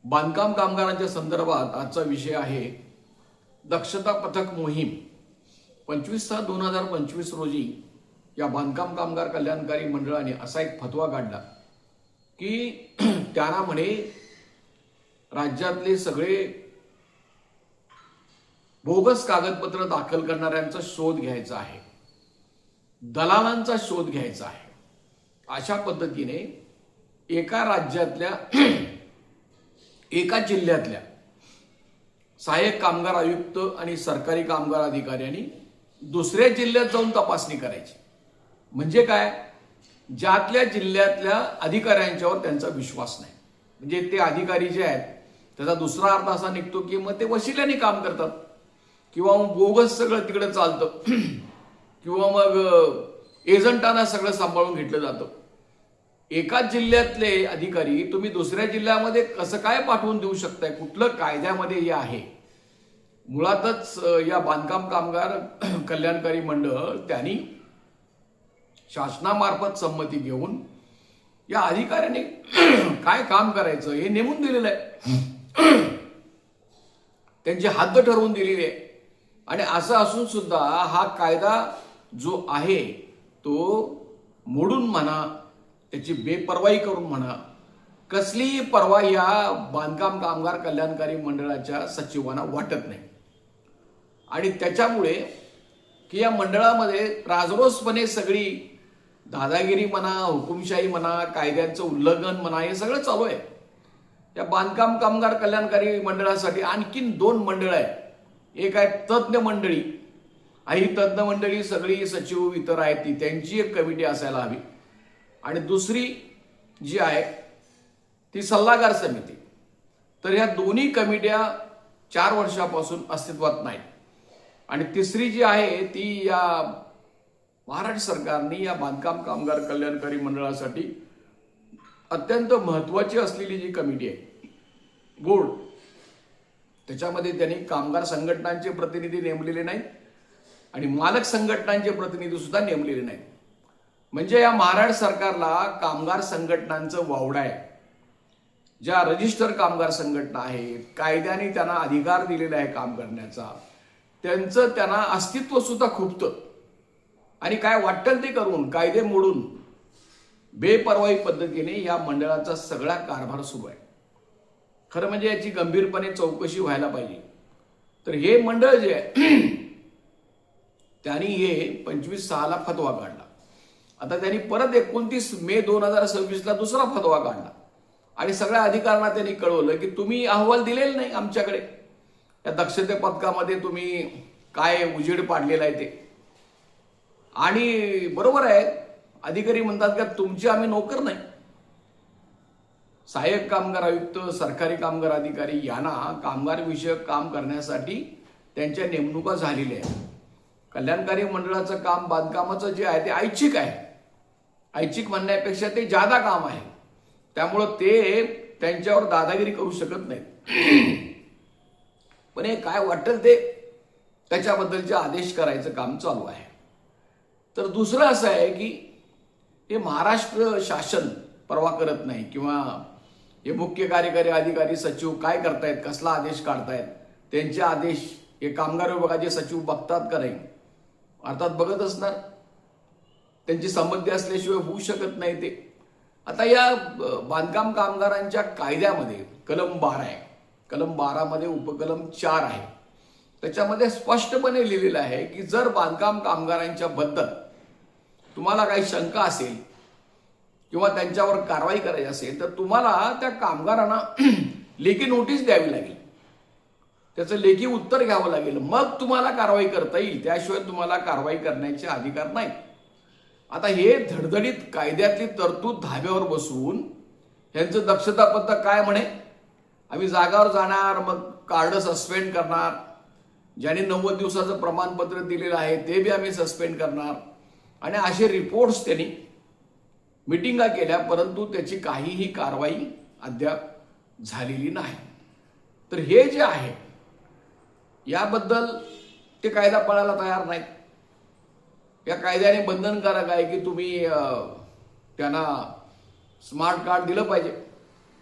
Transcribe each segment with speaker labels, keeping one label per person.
Speaker 1: बांधकाम कामगारांच्या संदर्भात आजचा विषय आहे दक्षता पथक मोहीम। 25/6/2025 रोजी या बांधकाम कामगार कल्याणकारी मंडळाने असा एक फतवा काढला की त्यांना म्हणे राज्यातले सगळे बोगस कागदपत्र दाखल करणाऱ्यांचा शोध घ्यायचा आहे, दलालांचा शोध घ्यायचा आहे। अशा पद्धतीने एका राज्यातल्या एका जिल्ह्यातल्या सहाय्यक कामगार आयुक्त आणि सरकारी कामगार अधिकाऱ्यांनी दुसऱ्या जिल्ह्यात जाऊन तपासणी करायची। म्हणजे काय, ज्यातल्या जिल्ह्यातल्या अधिकाऱ्यांच्यावर त्यांचा विश्वास नाही, म्हणजे ते अधिकारी जे आहेत त्याचा दुसरा अर्थ असा निघतो की मग ते वशिल्याने काम करतात किंवा मग बोगस सगळं तिकडे चालतं किंवा मग एजंटांना सगळं सांभाळून घेतलं जातं। एकाच जिल्ह्यातले अधिकारी तुम्ही दुसऱ्या जिल्ह्यामध्ये कसं काय पाठवून देऊ शकताय? कुठलं कायद्यामध्ये हे आहे? मुळातच या बांधकाम कामगार कल्याणकारी मंडळ त्यांनी शासनामार्फत संमती घेऊन या अधिकाऱ्यांनी काय काम करायचं हे नेमून दिलेलं आहे, त्यांची हद्द ठरवून दिलेली आहे। आणि असं असून सुद्धा हा कायदा जो आहे तो मोडून म्हणा, त्याची बेपर्वाई करून म्हणा, कसलीही परवा या बांधकाम कामगार कल्याणकारी मंडळाच्या सचिवांना वाटत नाही। आणि त्याच्यामुळे की या मंडळामध्ये राजरोसपणे सगळी दादागिरी म्हणा, हुकुमशाही म्हणा, कायद्यांचं उल्लंघन म्हणा, हे सगळं चालू आहे। या बांधकाम कामगार कल्याणकारी मंडळासाठी आणखीन 2 मंडळ आहेत। एक आहे तज्ञ मंडळी, ही तज्ञ मंडळी सगळी सचिव इतर आहेत ती त्यांची एक कमिटी असायला हवी, आणि दुसरी जी आहे ती सल्लागार समिती। तर या दोन्ही कमिट्या 4 वर्षापासून अस्तित्वात नाहीत। आणि तिसरी जी आहे ती या महाराष्ट्र सरकारने या बांधकाम कामगार कल्याणकारी मंडळासाठी अत्यंत महत्त्वाची असलेली जी कमिटी आहे बोर्ड, त्याच्यामध्ये त्यांनी कामगार संघटनांचे प्रतिनिधी नेमलेले नाहीत आणि मालक संघटनांचे प्रतिनिधी सुद्धा नेमलेले नाहीत। म्हणजे या महाराष्ट्र सरकारला कामगार संघटनांचं वावडं आहे। ज्या रजिस्टर कामगार संघटना आहेत, कायद्याने त्यांना अधिकार दिलेला आहे काम करण्याचा, त्यांचं त्यांना अस्तित्व सुद्धा खुपतं आणि काय वाटेल ते करून कायदे मोडून बेपर्वाई पद्धतीने या मंडळाचा सगळा कारभार सुरू आहे। खरं म्हणजे याची गंभीरपणे चौकशी व्हायला पाहिजे। तर हे मंडळ जे आहे त्यांनी हे 25/6 फतवा काढला। आता त्यांनी परत 29 मे 2026 दुसरा फतवा काढला आणि सगळ्या अधिकाऱ्यांना त्यांनी कळवलं की तुम्ही अहवाल दिलेला नाही आमच्याकडे, या दक्षते पथकामध्ये तुम्ही काय उजेड पाडलेला आहे ते। आणि बरोबर आहे, अधिकारी म्हणतात का तुमचे आम्ही नोकर नाही। सहाय्यक कामगार आयुक्त, सरकारी कामगार अधिकारी यांना कामगार विषयक काम करण्यासाठी त्यांच्या नेमणुका झालेल्या आहेत। कल्याणकारी मंडळाचं काम बांधकामाचं जे आहे ते ऐच्छिक आहे, ऐच्छिक म्हणण्यापेक्षा ते जादा काम आहे, त्यामुळं ते त्यांच्यावर दादागिरी करू शकत नाहीत। पण हे काय वाटेल ते त्याच्याबद्दलचे आदेश करायचं काम चालू आहे। तर दुसरं असं आहे की हे महाराष्ट्र शासन परवा करत नाही किंवा हे मुख्य कार्यकारी अधिकारी सचिव काय करतायत, कसला आदेश काढतायत, त्यांचे आदेश हे कामगार विभागाचे सचिव बघतात का नाही? अर्थात बघत असणार, त्यांची संमती असल्याशिवाय होऊ शकत नाही ते। आता या बांधकाम कामगारांच्या कायद्यामध्ये कलम 12 आहे, कलम 12 मध्ये उपकलम 4 आहे, त्याच्यामध्ये स्पष्टपणे लिहिलेलं आहे की जर बांधकाम कामगारांच्या बद्दल तुम्हाला काही शंका असेल किंवा त्यांच्यावर कारवाई करायची असेल तर तुम्हाला त्या कामगारांना लेखी नोटीस द्यावी लागेल, त्याचं लेखी उत्तर घ्यावं लागेल, मग तुम्हाला कारवाई करता येईल, त्याशिवाय तुम्हाला कारवाई करण्याचे अधिकार नाही। आता हे धडधडीत कायद्यातली तरतूद धाब्यावर बसवून यांचं दक्षता पथक काय म्हणे, आम्ही जागावर जाणार, मग कार्ड सस्पेंड करणार, ज्यांनी 90 दिवसाचं प्रमाणपत्र दिलेलं आहे ते बी आम्ही सस्पेंड करणार, आणि असे रिपोर्ट्स त्यांनी मिटिंगा केल्या, परंतु त्याची काहीही कारवाई अद्याप झालेली नाही। तर हे जे आहे याबद्दल ते कायदा पाळायला तयार नाहीत। या कायद्याने बंधनकारक आहे की तुम्ही त्यांना स्मार्ट कार्ड दिलं पाहिजे,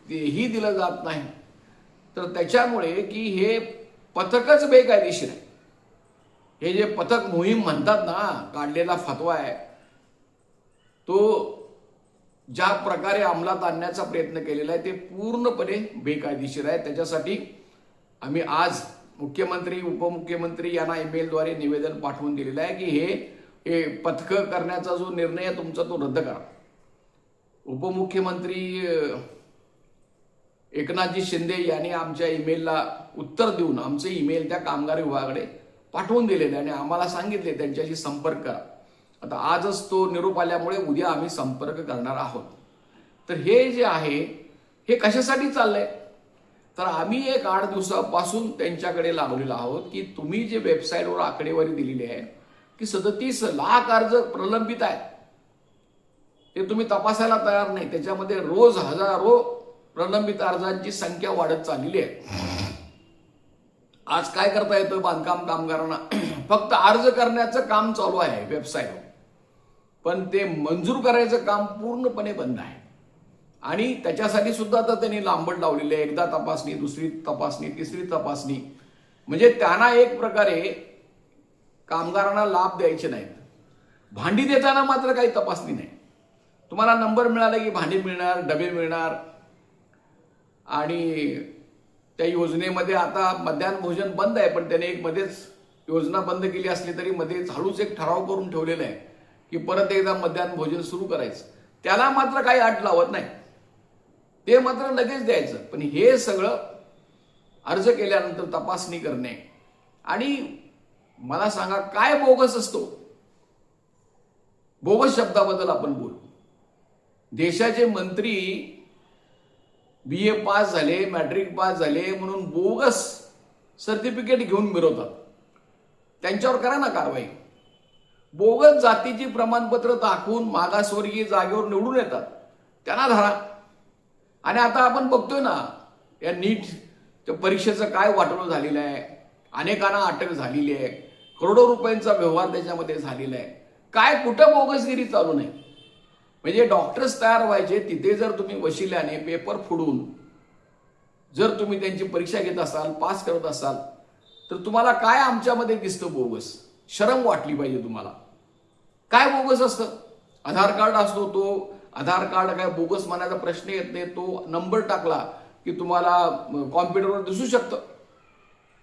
Speaker 1: तेही दिलं जात नाही। तर त्याच्यामुळे की हे पथकच बेकायदेशीर आहे. हे जे पथक मोहीम म्हणतात ना, काढलेला फतवा आहे तो ज्या प्रकारे अंमलात आणण्याचा प्रयत्न केलेला आहे ते पूर्णपणे बेकायदेशीर आहे. त्याच्यासाठी आम्ही आज मुख्यमंत्री उपमुख्यमंत्री यांना ईमेलद्वारे निवेदन पाठवून दिलेलं आहे की हे पथक करण्याचा जो निर्णय आहे तुमचा तो रद्द करा. उपमुख्यमंत्री एकनाथजी शिंदे यांनी आमच्या ईमेलला उत्तर देऊन आमचे ईमेल त्या कामगार विभागाकडे पाठवून दिलेले आणि आम्हाला सांगितले त्यांच्याशी संपर्क करा. आता आजच तो निरोप आल्यामुळे उद्या आम्ही संपर्क करणार आहोत. तर हे जे आहे हे कशासाठी चाललंय, तर आम्ही एक 8 दिवसापासून त्यांच्याकडे लागलेलो आहोत की तुम्ही जे वेबसाईटवर आकडेवारी दिलेली आहे की 37 लाख अर्ज प्रलंबित आहेत, ते तुम्ही तपासायला तयार नाही. त्याच्यामध्ये रोज हजारो प्रलंबित अर्जांची संख्या वाढत चाललेली आहे. आज काय करता येतं बांधकाम कामगारांना, फक्त अर्ज करण्याचं काम चालू आहे वेबसाईटवर, पण ते मंजूर करायचं काम पूर्णपणे बंद आहे. आणि त्याच्यासाठी सुद्धा तर त्यांनी लांबड लावलेली आहे. एकदा तपासणी, दुसरी तपासणी, तिसरी तपासणी, म्हणजे त्यांना एक प्रकारे कामगारांना लाभ द्यायचे नाहीत. भांडी देताना मात्र काही तपासणी नाही. तुम्हाला नंबर मिळाला की भांडी मिळणार, डबे मिळणार. आणि त्या योजनेमध्ये आता मध्यान्ह भोजन बंद आहे, पण त्याने एक मध्येच योजना बंद केली असली तरी मध्ये हळूच एक ठराव करून ठेवलेला आहे की परत एकदा मध्यान्ह भोजन सुरू करायचं. त्याला मात्र काही अट लावत नाही, ते मात्र लगेच द्यायचं. पण हे सगळं अर्ज केल्यानंतर तपासणी करणे. आणि मला सांगा काय बोगस असतो, बोगस शब्दाबद्दल आपण बोलू. देशाचे मंत्री BA पास झाले, मॅट्रिक पास झाले म्हणून बोगस सर्टिफिकेट घेऊन मिरवतात, त्यांच्यावर करा ना कारवाई. बोगस जातीची प्रमाणपत्र दाखवून मागासवर्गीय जागेवर निवडून येतात, त्यांना धरा. आणि आता आपण बघतोय ना या नीट परीक्षेचं काय वाटोळं झालेलं आहे, अनेकांना अटक झालेली आहे, करोडो रुपयांचा व्यवहार त्याच्यामध्ये झालेला आहे. काय कुठं बोगसगिरी चालू नाही. म्हणजे डॉक्टर्स तयार व्हायचे तिथे जर तुम्ही वशिल्याने पेपर फोडून जर तुम्ही त्यांची परीक्षा घेत असाल, पास करत असाल, तर तुम्हाला काय आमच्यामध्ये दिसतं बोगस? शरम वाटली पाहिजे तुम्हाला. काय बोगस असतं? आधार कार्ड असतो, तो आधार कार्ड काय बोगस म्हणायचा प्रश्न येत नाही. तो नंबर टाकला की तुम्हाला कॉम्प्युटरवर दिसू शकतं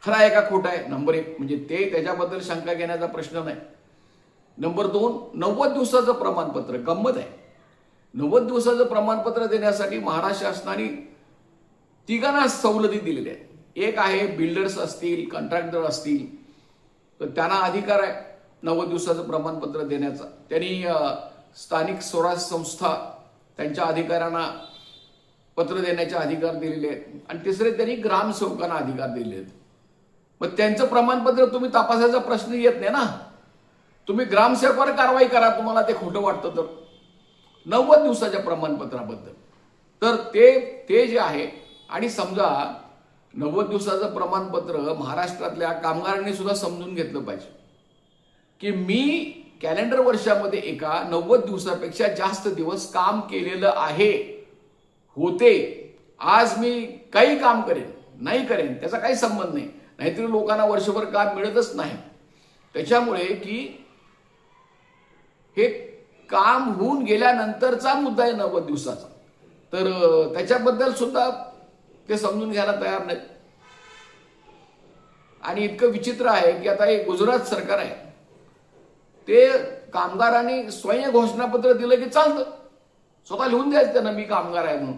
Speaker 1: खरा आहे का खोटा आहे. नंबर 1 म्हणजे ते त्याच्याबद्दल शंका घेण्याचा प्रश्न नाही. नंबर 2 90 दिवसाचं प्रमाणपत्र. गंमत आहे, 90 दिवसाचं प्रमाणपत्र देण्यासाठी महाराष्ट्र शासनाने 3 सवलती दिलेल्या आहेत. एक आहे बिल्डर्स असतील, कॉन्ट्रॅक्टर असतील, तर त्यांना अधिकार आहे 90 दिवसाचं प्रमाणपत्र देण्याचा. त्यांनी स्थानिक स्वराज्य संस्था त्यांच्या अधिकाऱ्यांना पत्र देण्याचे अधिकार दिलेले आहेत. आणि तिसरे त्यांनी ग्रामसेवकांना अधिकार दिले आहेत. मग त्यांचं प्रमाणपत्र तुम्ही तपासायचा प्रश्न येत नाही ना. तुम्ही ग्रामसेवकावर कारवाई करा तुम्हाला ते खोटं वाटतं तर. 90 दिवसाच्या प्रमाणपत्राबद्दल तर ते जे आहे. आणि समजा 90 दिवसाचं प्रमाणपत्र महाराष्ट्रातल्या कामगारांनी सुद्धा समजून घेतलं पाहिजे की मी कॅलेंडर वर्षामध्ये एका 90 दिवसापेक्षा जास्त दिवस काम केलेलं आहे होते. आज मी काही काम करेन नाही करेन त्याचा काही संबंध नाही. नाहीतरी लोकांना वर्षभर काम मिळतच नाही. त्याच्यामुळे की हे काम होऊन गेल्यानंतरचा मुद्दा आहे 90 दिवसाचा. तर त्याच्याबद्दल सुद्धा ते समजून घ्यायला तयार नाहीत. आणि इतकं विचित्र आहे की आता हे गुजरात सरकार आहे, ते कामगारांनी स्वयं घोषणापत्र दिलं की चालतं, स्वतः लिहून द्यायचं त्यांना मी कामगार आहे म्हणून.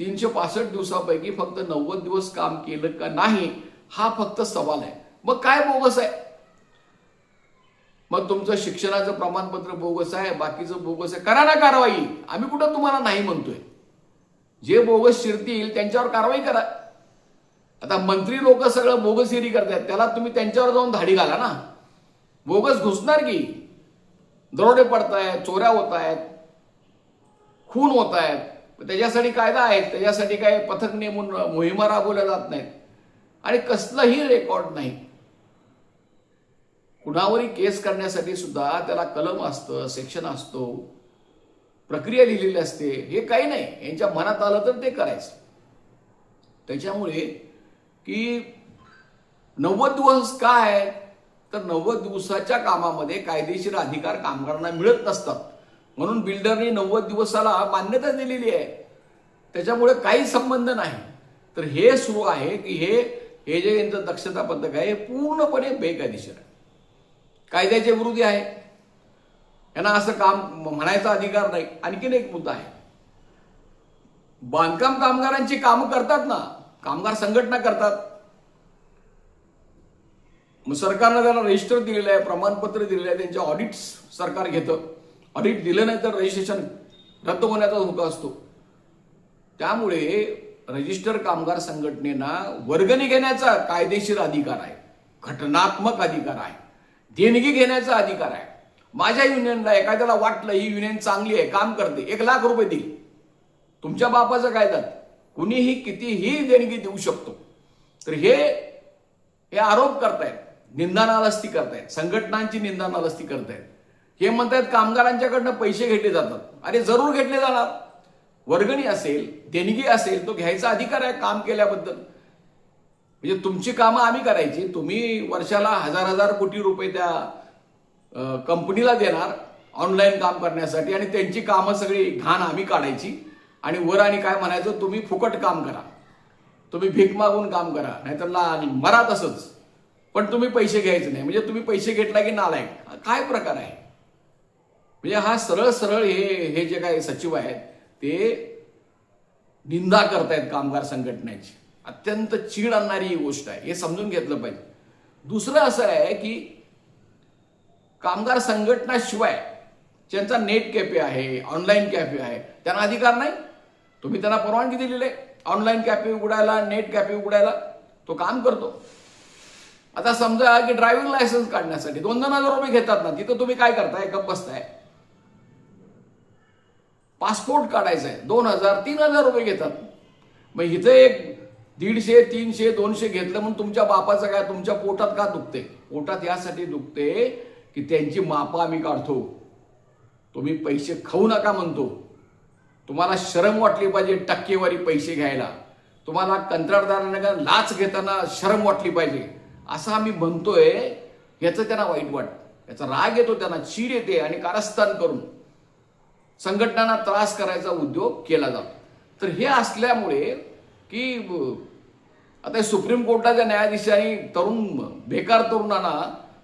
Speaker 1: 365 दिवसापैकी फक्त 90 दिवस काम केलं का नाही हा फक्त सवाल आहे. मग काय बोगस आहे? मग तुमचं शिक्षणाचं प्रमाणपत्र बोगस आहे, बाकीचं बोगस आहे, करा ना कारवाई. आम्ही कुठं तुम्हाला नाही म्हणतोय. जे बोगस शिरतील त्यांच्यावर कारवाई करा. आता मंत्री लोक सगळं बोगसगिरी करतात, त्याला तुम्ही त्यांच्यावर जाऊन धाडी घाला ना. बोगस घुसणार की, दरोडे पडतायत, चोऱ्या होत आहेत, खून होत आहेत. त्याच्यासाठी कायदा आहे, त्याच्यासाठी काय पथक नेमून मोहिमा राबवल्या जात नाहीत आणि कसलंही रेकॉर्ड नाही. कुणावरही केस करण्यासाठी सुद्धा त्याला कलम असतं, सेक्शन असतो, प्रक्रिया लिहिलेली असते. हे काही नाही, यांच्या मनात आलं तर ते करायचं. त्याच्यामुळे की 90 दिवस काय, तर 90 दिवसाच्या कामामध्ये कायदेशीर अधिकार कामगारांना मिळत नसतात, म्हणून बिल्डरनी 90 दिवसाला मान्यता दिलेली आहे. त्याच्यामुळे काही संबंध नाही. तर हे सुरू आहे की हे जे यांचं दक्षता पथक आहे हे पूर्णपणे बेकायदेशीर आहे, कायद्याच्या विरोधी आहे. यांना असं काम म्हणायचा अधिकार नाही. आणखीन एक मुद्दा आहे, बांधकाम कामगारांची कामं करतात ना, कामगार संघटना करतात, मग सरकारनं त्याला रजिस्टर दिलेलं आहे, प्रमाणपत्र दिलेलं आहे, त्यांचे ऑडिट सरकार घेतं. ऑडिट दिलं नाही तर रजिस्ट्रेशन रद्द होण्याचा धोका असतो. त्यामुळे रजिस्टर कामगार संघटनेना वर्गणी घेण्याचा कायदेशीर अधिकार आहे, घटनात्मक अधिकार आहे, देणगी घेण्याचा अधिकार आहे. माझ्या युनियनला एखाद्याला वाटलं ही युनियन चांगली आहे, काम करते, 1 लाख रुपये देईल, तुमच्या बापाचं कायद्यात कुणीही कितीही देणगी देऊ शकतो. तर हे आरोप करतायत, निंदानालस्ती करतायत, संघटनांची निंदानालस्ती करतायत. हे म्हणतायत कामगारांच्याकडनं पैसे घेतले जातात. अरे जरूर घेतले जाणार, वर्गणी असेल, देणगी असेल, तो घ्यायचा अधिकार आहे काम केल्याबद्दल. म्हणजे तुमची कामं आम्ही करायची, तुम्ही वर्षाला हजार कोटी रुपये त्या कंपनीला देणार ऑनलाईन काम करण्यासाठी, आणि त्यांची कामं सगळी घाण आम्ही काढायची, आणि वर आणि काय म्हणायचं, तुम्ही फुकट काम करा, तुम्ही भीक मागून काम करा, नाहीतर मरा तसंच, पण तुम्ही पैसे घ्यायचे नाही. म्हणजे तुम्ही पैसे घेतला की नालायक, काय प्रकार आहे. म्हणजे हा सरळ सरळ हे जे काही सचिव आहेत ते निंदा करतायत कामगार संघटनेची. अत्यंत चीड आणणारी ही गोष्ट आहे, हे समजून घेतलं पाहिजे. दुसरं असं आहे की कामगार संघटनाशिवाय ज्यांचा नेट कॅफे आहे, ऑनलाईन कॅफे आहे, त्यांना अधिकार नाही. तुम्ही त्यांना परवानगी दिलेली आहे ऑनलाईन कॅफे उघडायला, नेट कॅफे उघडायला, तो काम करतो. आता समजा की ड्रायव्हिंग लायसन्स काढण्यासाठी 2,000 रुपये घेतात ना, तिथं तुम्ही काय करताय, गप्प बसताय. पासपोर्ट काढायचा आहे 2,000 3,000 रुपये घेतात. मग इथं एक 150 300 200 घेतलं म्हणून तुमच्या बापाचं काय, तुमच्या पोटात का दुखते. पोटात यासाठी दुखते की त्यांची मापं आम्ही काढतो, तुम्ही पैसे खाऊ नका म्हणतो. तुम्हाला शरम वाटली पाहिजे टक्केवारी पैसे घ्यायला, तुम्हाला कंत्राटदारांना लाच घेताना शरम वाटली पाहिजे, असं आम्ही म्हणतोय. याचं त्यांना वाईट वाटतं, याचा राग येतो त्यांना, चीड येते, आणि कारस्थान करून संघटनांना त्रास करायचा उद्योग केला जातो. तर हे असल्यामुळे की आता सुप्रीम कोर्टाच्या न्यायाधीशांनी बेकार तरुणांना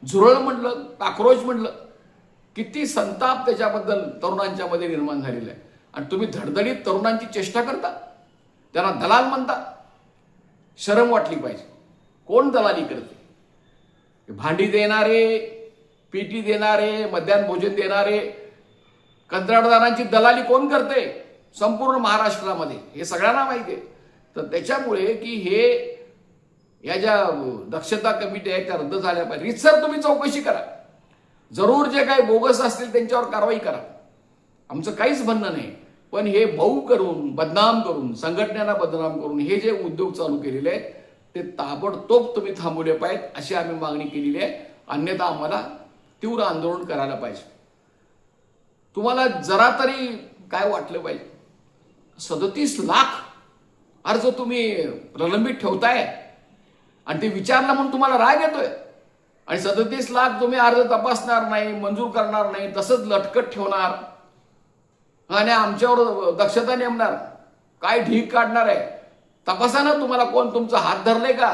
Speaker 1: झुरळ म्हटलं, काक्रोच म्हटलं, किती संताप त्याच्याबद्दल तरुणांच्या मध्ये निर्माण झालेला आहे. आणि तुम्ही धडधडीत तरुणांची चेष्टा करता, त्यांना दलाल म्हणता. शरम वाटली पाहिजे. कोण दलाली करते? भांडी देणारे, पीटी देणारे, मध्यान्ह भोजन देणारे, कंत्राटदारांची दलाली कोण करते संपूर्ण महाराष्ट्रामध्ये, हे सगळ्यांना माहिती आहे. तर त्याच्यामुळे की या ज्या दक्षता कमिटी आहेत त्या रद्द झाल्या पाहिजे. रीतसर तुम्ही चौकशी करा, जरूर जे काही बोगस असतील त्यांच्यावर कारवाई करा, आमचं काहीच म्हणणं नाही. पण हे भाऊ करून, बदनाम करून, संघटनेला बदनाम करून हे जे उद्योग चालू केलेले आहेत ते ताबडतोब तुम्ही थांबवले पाहिजेत, अशी आम्ही मागणी केलेली आहे. अन्यथा आम्हाला तीव्र आंदोलन करायला पाहिजे. तुम्हाला जरा तरी काय वाटलं पाहिजे, 37 लाख अर्ज तुम्ही प्रलंबित ठेवताय आणि ते विचारलं म्हणून तुम्हाला राग येतोय, आणि 37 लाख तुम्ही अर्ज तपासणार नाही, मंजूर करणार नाही, तसंच लटकत ठेवणार आणि आमच्यावर दक्षता नेमणार. काय ढीक काढणार आहे? तपासा ना, तुम्हाला कोण तुमचा हात धरले का?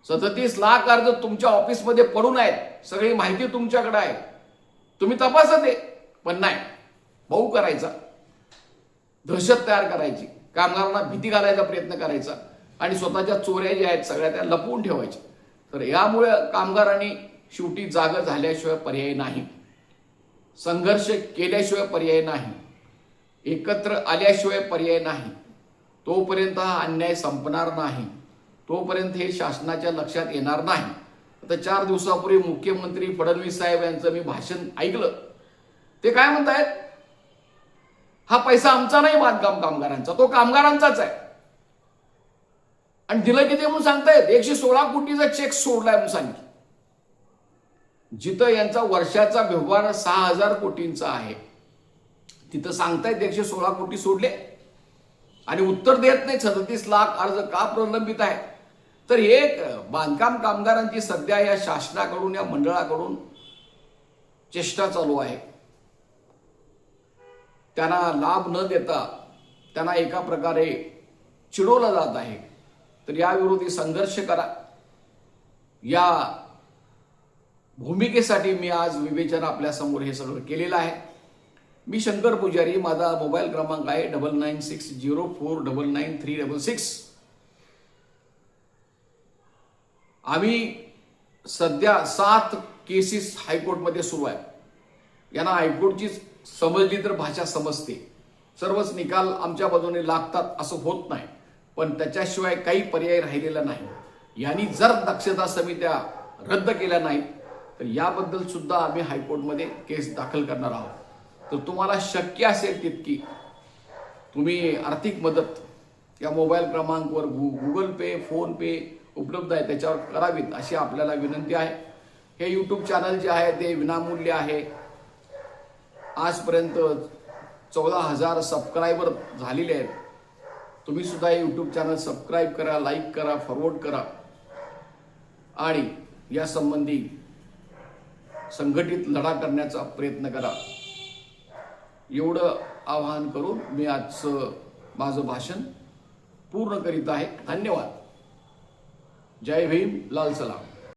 Speaker 1: 37 लाख अर्ज तुमच्या ऑफिसमध्ये पडून आहेत, सगळी माहिती तुमच्याकडे आहे, तुम्ही तपासा ते. पण नाही, भाऊ करायचा, दहशत तयार करायची, कामगारांना भीती घालायचा प्रयत्न करायचा, आणि स्वतःच्या चोऱ्या ज्या आहेत सगळ्या त्या लपवून ठेवायच्या. तर यामुळे कामगारांनी शेवटी जागा झाल्याशिवाय पर्याय नाही, संघर्ष केल्याशिवाय पर्याय नाही, एकत्र आल्याशिवाय पर्याय नाही. तोपर्यंत हा अन्याय संपणार नाही, तोपर्यंत हे शासनाच्या लक्षात येणार नाही. आता 4 दिवसापूर्वी मुख्यमंत्री फडणवीस साहेब यांचं मी भाषण ऐकलं. ते काय म्हणतायत, हा पैसा आमचा नाही, बांधकाम कामगारांचा, तो कामगारांचाच आहे. आणि दिलं किती म्हणून सांगतायत, 116 कोटीचा चेक सोडलाय म्हणून सांगितलं. जिथं यांचा वर्षाचा व्यवहार 6,000 कोटींचा आहे, तिथं सांगतायत 116 कोटी सोडले. आणि उत्तर देत नाही. 37 लाख अर्ज का प्रलंबित आहे? तर एक बांधकाम कामगारांची सध्या या शासनाकडून, या मंडळाकडून चेष्टा चालू आहे. त्यांना लाभ न देता त्यांना एका प्रकारे चिडवलं जात आहे. तर याविरोधी संघर्ष करा. या भूमिकेसाठी मी आज विवेचन आपल्या समोर हे सगळं केलेलं आहे. मी शंकर पुजारी. माझा मोबाईल क्रमांक आहे 9960499366. आम्ही सध्या 7 केसेस हायकोर्टमध्ये सुरू आहे. यांना हायकोर्टची समजली तर भाषा समजते. सर्वच निकाल आमच्या बाजूने लागतात असं होत नाही, पण त्याच्याशिवाय काही पर्याय राहिलेला नाही. यांनी जर दक्षता समित्या रद्द केल्या नाहीत तर याबद्दल सुद्धा आम्ही हायकोर्टमध्ये केस दाखल करणार आहोत. तर तुम्हाला शक्य असेल तितकी तुम्ही आर्थिक मदत या मोबाईल क्रमांकवर गुगल पे, फोन पे उपलब्ध आहे त्याच्यावर करावीत अशी आपल्याला विनंती आहे. हे यूट्यूब चॅनल जे आहे ते विनामूल्य आहे. आजपर्यंत 14,000 सबस्क्रायबर झालेले आहेत. तुम्ही सुद्धा हे यूट्यूब चॅनल सबस्क्राईब करा, लाईक करा, फॉरवर्ड करा आणि या संबंधी संघटित लढा करण्याचा प्रयत्न करा. एवढं आवाहन करून मी आजचं माझं भाषण पूर्ण करीत आहे. धन्यवाद. जय भीम, लाल सलाम.